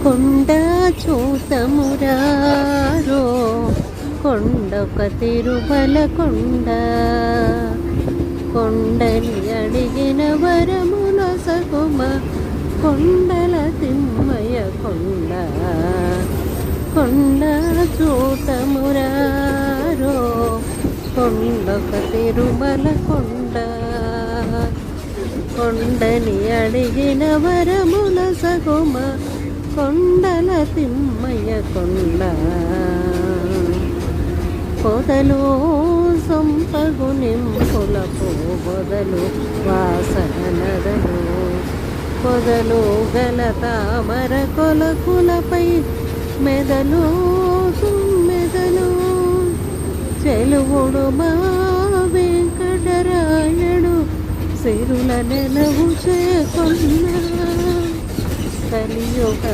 కొండ చూతమురారో కొండొక తిరుమల కొండ కొండని అడిగిన వరముల సగుమ కొండల తిమ్మయ కొండ కొండ చూతమురారో కొండొక తిరుమల కొండ కొండని అడిగిన వరముల సగుమ కొండల తిమ్మయ కొండ పొదలు సొంపగు నింపుల పొదలు వాసన నదలు పొదలు గల తామర కొలకులపై మెదలు తుమ్మెదలు చెలువుడు మా వెంకటరాయడు సిరుల నెలవు చేకొన్న కలియుగ